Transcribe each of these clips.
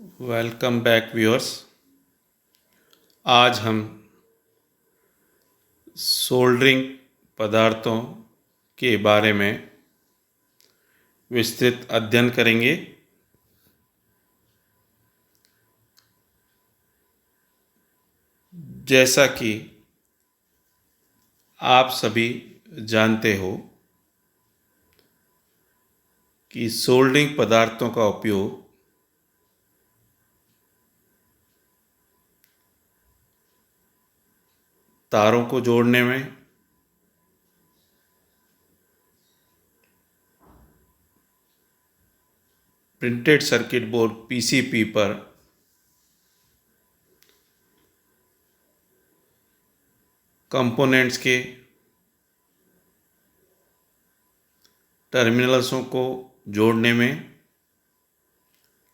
Welcome back viewers. आज हम soldering पदार्थों के बारे में विस्तृत अध्ययन करेंगे। जैसा कि आप सभी जानते हो कि सोल्डरिंग पदार्थों का उपयोग तारों को जोड़ने में, प्रिंटेड सर्किट बोर्ड पीसीबी पर कंपोनेंट्स के टर्मिनल्सों को जोड़ने में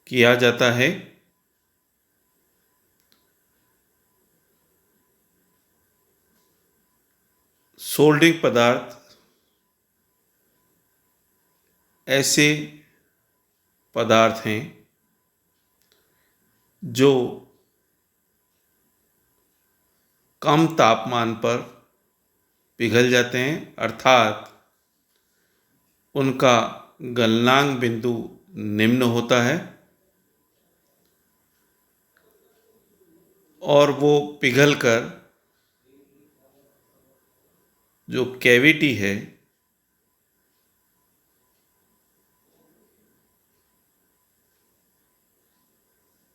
किया जाता है। सोल्डरिंग पदार्थ ऐसे पदार्थ हैं जो कम तापमान पर पिघल जाते हैं, अर्थात उनका गलनांक बिंदु निम्न होता है और वो पिघलकर जो कैविटी है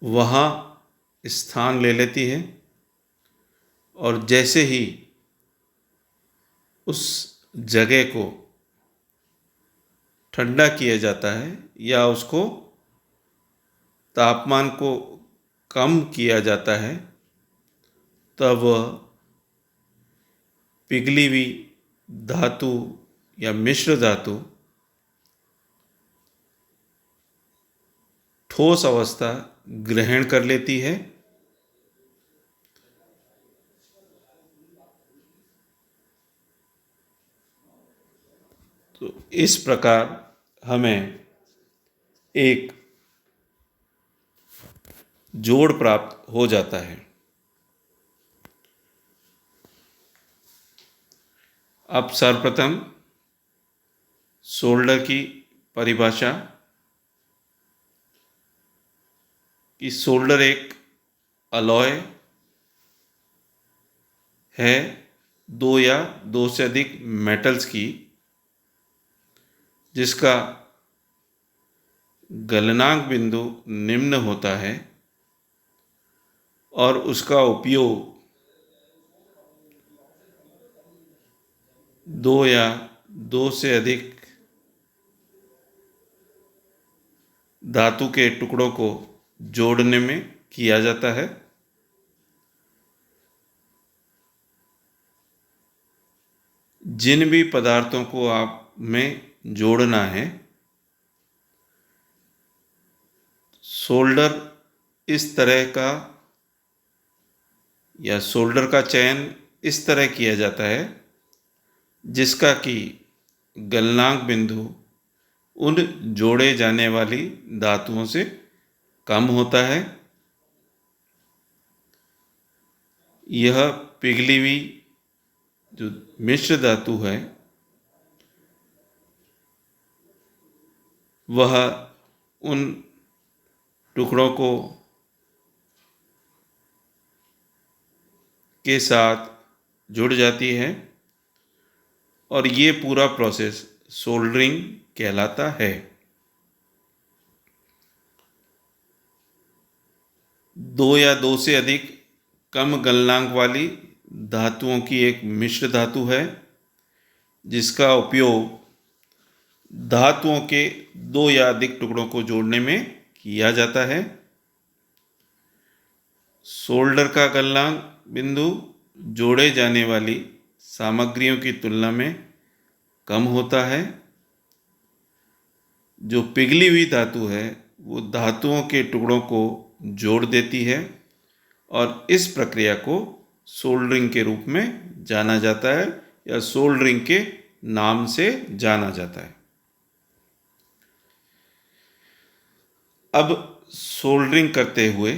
वहाँ स्थान ले लेती है और जैसे ही उस जगह को ठंडा किया जाता है या उसको तापमान को कम किया जाता है, तब वह पिघली हुई धातु या मिश्र धातु ठोस अवस्था ग्रहण कर लेती है। तो इस प्रकार हमें एक जोड़ प्राप्त हो जाता है। अब सर्वप्रथम सोल्डर की परिभाषा कि सोल्डर एक अलॉय है दो या दो से अधिक मेटल्स की, जिसका गलनांक बिंदु निम्न होता है और उसका उपयोग दो या दो से अधिक धातु के टुकड़ों को जोड़ने में किया जाता है। जिन भी पदार्थों को आप में जोड़ना है, सोल्डर इस तरह का या सोल्डर का चयन इस तरह किया जाता है जिसका कि गलनांक बिंदु उन जोड़े जाने वाली धातुओं से कम होता है। यह पिघली हुई जो मिश्र धातु है वह उन टुकड़ों को के साथ जुड़ जाती है और ये पूरा प्रोसेस सोल्डरिंग कहलाता है। दो या दो से अधिक कम गलनांक वाली धातुओं की एक मिश्र धातु है जिसका उपयोग धातुओं के दो या अधिक टुकड़ों को जोड़ने में किया जाता है। सोल्डर का गलनांक बिंदु जोड़े जाने वाली सामग्रियों की तुलना में कम होता है। जो पिघली हुई धातु है वो धातुओं के टुकड़ों को जोड़ देती है और इस प्रक्रिया को सोल्डरिंग के रूप में जाना जाता है या सोल्डरिंग के नाम से जाना जाता है। अब सोल्डरिंग करते हुए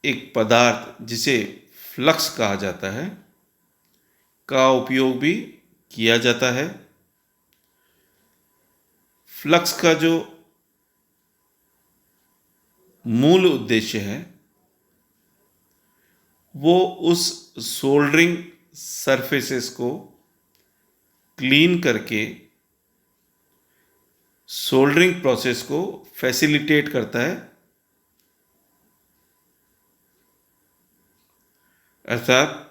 एक पदार्थ जिसे फ्लक्स कहा जाता है का उपयोग भी किया जाता है। फ्लक्स का जो मूल उद्देश्य है वो उस सोल्डरिंग सरफेसेस को क्लीन करके सोल्डरिंग प्रोसेस को फैसिलिटेट करता है, अर्थात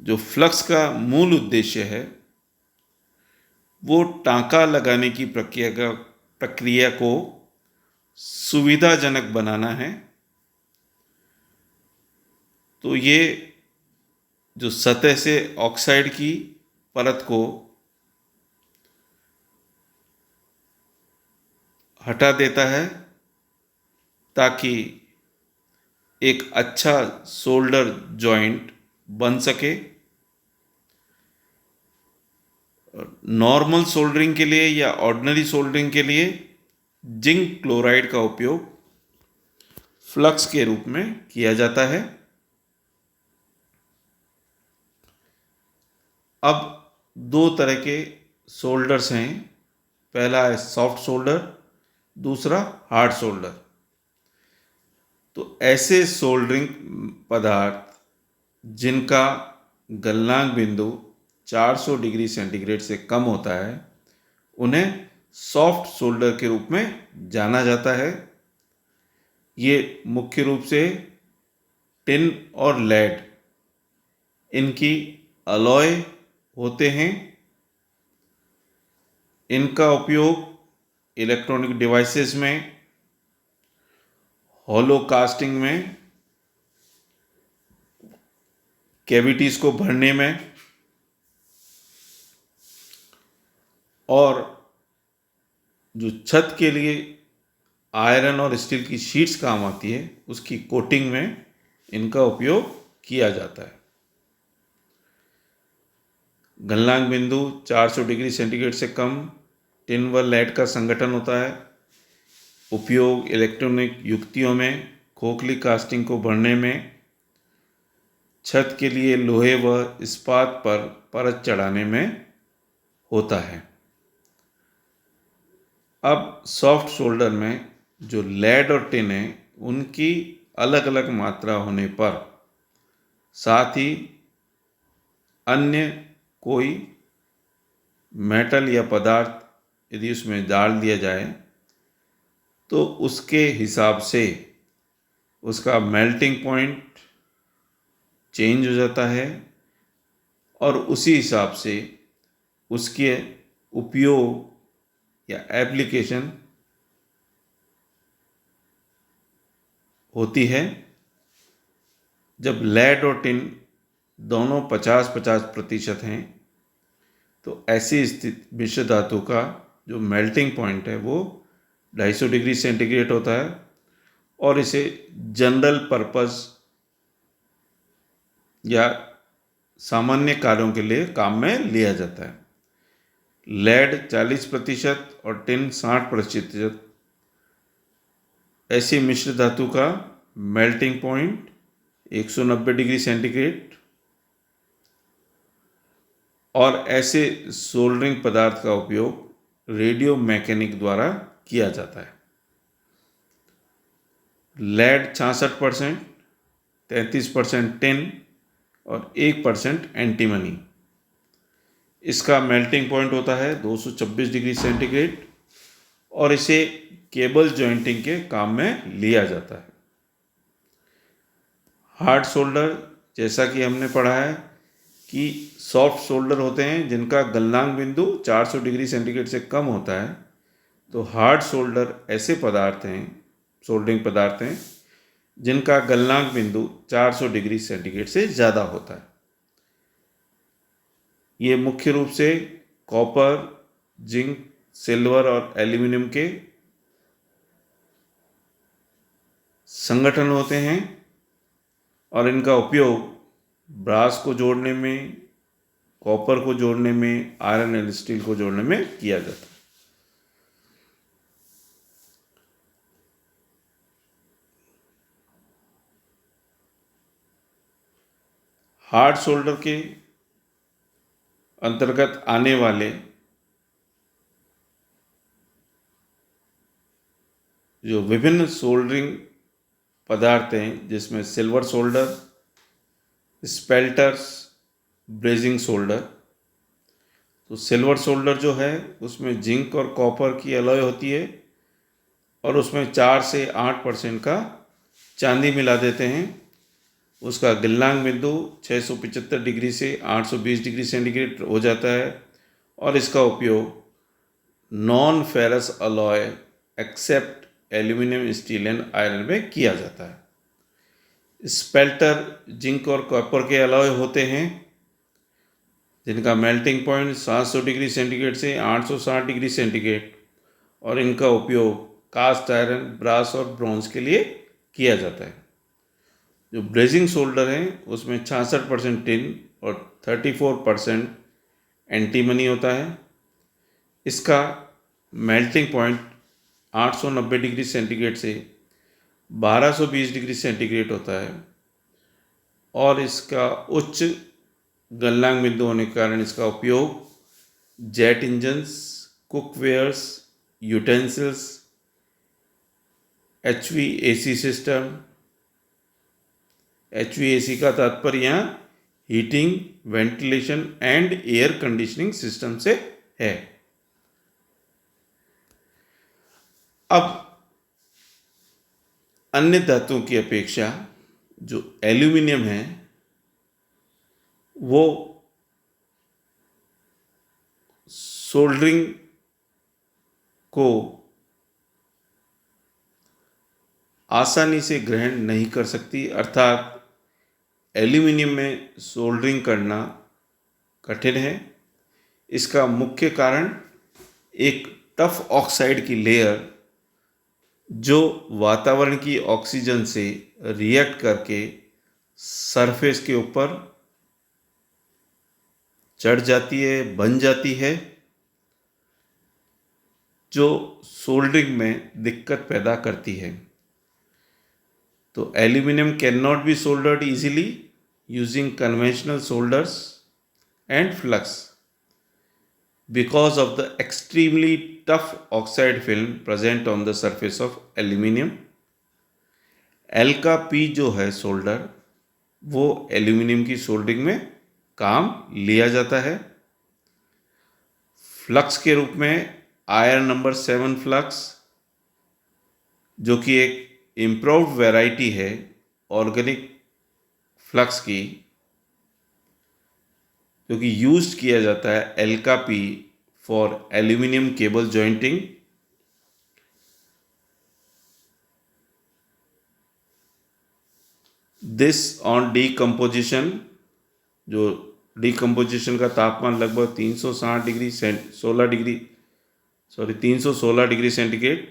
जो फ्लक्स का मूल उद्देश्य है वो टांका लगाने की प्रक्रिया को सुविधाजनक बनाना है। तो ये जो सतह से ऑक्साइड की परत को हटा देता है ताकि एक अच्छा सोल्डर जॉइंट बन सके। नॉर्मल सोल्डरिंग के लिए या ऑर्डिनरी सोल्डरिंग के लिए जिंक क्लोराइड का उपयोग फ्लक्स के रूप में किया जाता है। अब दो तरह के सोल्डर्स हैं, पहला है सॉफ्ट सोल्डर, दूसरा हार्ड सोल्डर। तो ऐसे सोल्डरिंग पदार्थ जिनका गलनांक बिंदु 400 डिग्री सेंटीग्रेड से कम होता है उन्हें सॉफ्ट सोल्डर के रूप में जाना जाता है। ये मुख्य रूप से टिन और लेड इनकी अलॉय होते हैं। इनका उपयोग इलेक्ट्रॉनिक डिवाइसेस में, हॉलो कास्टिंग में, कैविटीज को भरने में और जो छत के लिए आयरन और स्टील की शीट्स काम आती है उसकी कोटिंग में इनका उपयोग किया जाता है। गलनांक बिंदु 400 डिग्री सेंटीग्रेड से कम टिन व लेड का संगठन होता है। उपयोग इलेक्ट्रॉनिक युक्तियों में, खोखली कास्टिंग को भरने में, छत के लिए लोहे व इस्पात पर परत चढ़ाने में होता है। अब सॉफ्ट सोल्डर में जो लेड और टिन है उनकी अलग अलग मात्रा होने पर, साथ ही अन्य कोई मेटल या पदार्थ यदि उसमें डाल दिया जाए तो उसके हिसाब से उसका मेल्टिंग पॉइंट चेंज हो जाता है और उसी हिसाब से उसके उपयोग या एप्लीकेशन होती है। जब लेड और टिन दोनों 50-50% हैं तो ऐसी स्थिति मिश्र धातु का जो मेल्टिंग पॉइंट है वो 250 डिग्री सेंटीग्रेड होता है और इसे जनरल पर्पस या सामान्य कार्यों के लिए काम में लिया जाता है। लेड 40% और टिन 60%। ऐसी मिश्र धातु का मेल्टिंग पॉइंट 190 डिग्री सेंटीग्रेड और ऐसे सोल्डरिंग पदार्थ का उपयोग रेडियो मैकेनिक द्वारा किया जाता है। लेड 66%, 33% टिन और 1% एंटीमनी। इसका मेल्टिंग पॉइंट होता है 226 डिग्री सेंटीग्रेड और इसे केबल जॉइंटिंग के काम में लिया जाता है। हार्ड सोल्डर, जैसा कि हमने पढ़ा है कि सॉफ्ट सोल्डर होते हैं जिनका गलनांक बिंदु 400 डिग्री सेंटीग्रेड से कम होता है। तो हार्ड सोल्डर ऐसे पदार्थ हैं, सोल्डरिंग पदार्थ हैं जिनका गलनांक बिंदु 400 डिग्री सेंटीग्रेड से ज़्यादा होता है। ये मुख्य रूप से कॉपर, जिंक, सिल्वर और एल्यूमिनियम के संगठन होते हैं और इनका उपयोग ब्रास को जोड़ने में, कॉपर को जोड़ने में, आयरन एंड स्टील को जोड़ने में किया जाता है। हार्ड सोल्डर के अंतर्गत आने वाले जो विभिन्न सोल्डरिंग पदार्थ हैं, जिसमें सिल्वर सोल्डर, स्पेल्टर्स, ब्रेजिंग सोल्डर। तो सिल्वर सोल्डर जो है उसमें जिंक और कॉपर की अलॉय होती है और उसमें 4 से 8% का चांदी मिला देते हैं। उसका गलनांक बिंदु 675 डिग्री से 820 डिग्री सेंटीग्रेड हो जाता है और इसका उपयोग non ferrous alloy except aluminium, steel and iron में किया जाता है। स्पेल्टर जिंक और कॉपर के अलॉय होते हैं जिनका मेल्टिंग पॉइंट 700 डिग्री सेंटीग्रेड से 860 डिग्री सेंटीग्रेड और इनका उपयोग कास्ट आयरन, ब्रास और ब्रॉन्ज के लिए किया जाता है। जो ब्रेजिंग सोल्डर है उसमें 66% टिन और 34% एंटीमनी होता है। इसका मेल्टिंग पॉइंट 890 डिग्री सेंटीग्रेड से 1220 डिग्री सेंटीग्रेड होता है और इसका उच्च गलनांक बिंदु होने के कारण इसका उपयोग jet engines, cookwares, utensils, HVAC system, HVAC का तात्पर्य यहाँ heating, ventilation and air conditioning system से है। अब अन्य धातुओं की अपेक्षा जो एल्यूमिनियम है वो सोल्डरिंग को आसानी से ग्रहण नहीं कर सकती, अर्थात एल्यूमिनियम में सोल्डरिंग करना कठिन है। इसका मुख्य कारण एक टफ ऑक्साइड की लेयर जो वातावरण की ऑक्सीजन से रिएक्ट करके सरफेस के ऊपर चढ़ जाती है, बन जाती है, जो सोल्डरिंग में दिक्कत पैदा करती है। तो aluminium can not be soldered easily using conventional shoulders and flux because of the extremely tough oxide film present on the surface of aluminium। L का P जो है सोल्डर वो एल्यूमिनियम की सोल्डरिंग में काम लिया जाता है। फ्लक्स के रूप में आयरन नंबर 7 फ्लक्स, जो कि एक इम्प्रूव्ड वैरायटी है ऑर्गेनिक फ्लक्स की, जो कि यूज किया जाता है एल का P for aluminium cable jointing. This on decomposition, जो डीकम्पोजिशन का तापमान लगभग 316 डिग्री सेंटीग्रेड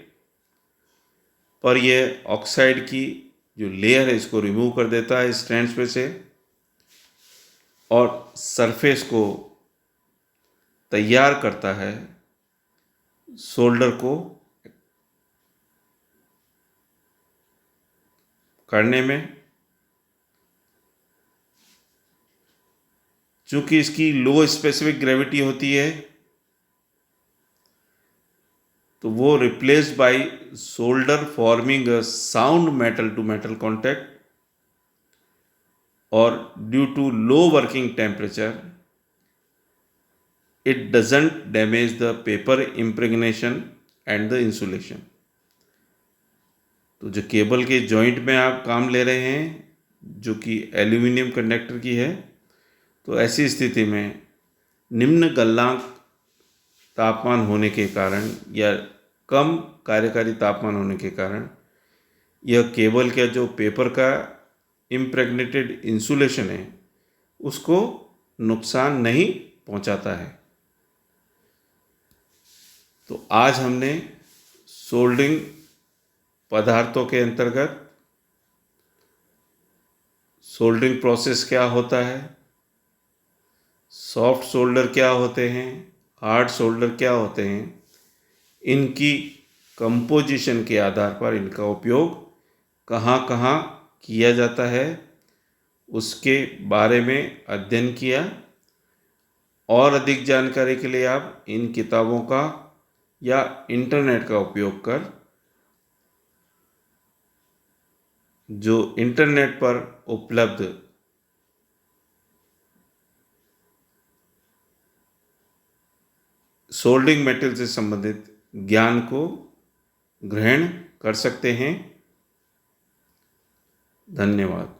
पर यह ऑक्साइड की जो लेयर है इसको रिमूव कर देता है स्ट्रैंड्स पे से और सरफेस को तैयार करता है सोल्डर को करने में। चूंकि इसकी लो स्पेसिफिक ग्रेविटी होती है तो वो replaced by solder forming a sound metal to metal contact और due to low working temperature it doesn't damage the paper impregnation and the insulation। तो जो केबल के जॉइंट में आप काम ले रहे हैं जो कि एल्यूमिनियम कंडक्टर की है, तो ऐसी स्थिति में निम्न गलनांक तापमान होने के कारण या कम कार्यकारी तापमान होने के कारण यह केबल का जो पेपर का इम्प्रेग्नेटेड इंसुलेशन है उसको नुकसान नहीं पहुंचाता है। तो आज हमने सोल्डरिंग पदार्थों के अंतर्गत सोल्डरिंग प्रोसेस क्या होता है, सॉफ्ट सोल्डर क्या होते हैं, हार्ड सोल्डर क्या होते हैं, इनकी कंपोजिशन के आधार पर इनका उपयोग कहाँ कहाँ किया जाता है, उसके बारे में अध्ययन किया। और अधिक जानकारी के लिए आप इन किताबों का या इंटरनेट का उपयोग कर जो इंटरनेट पर उपलब्ध सोल्डिंग मेटल से संबंधित ज्ञान को ग्रहण कर सकते हैं। धन्यवाद।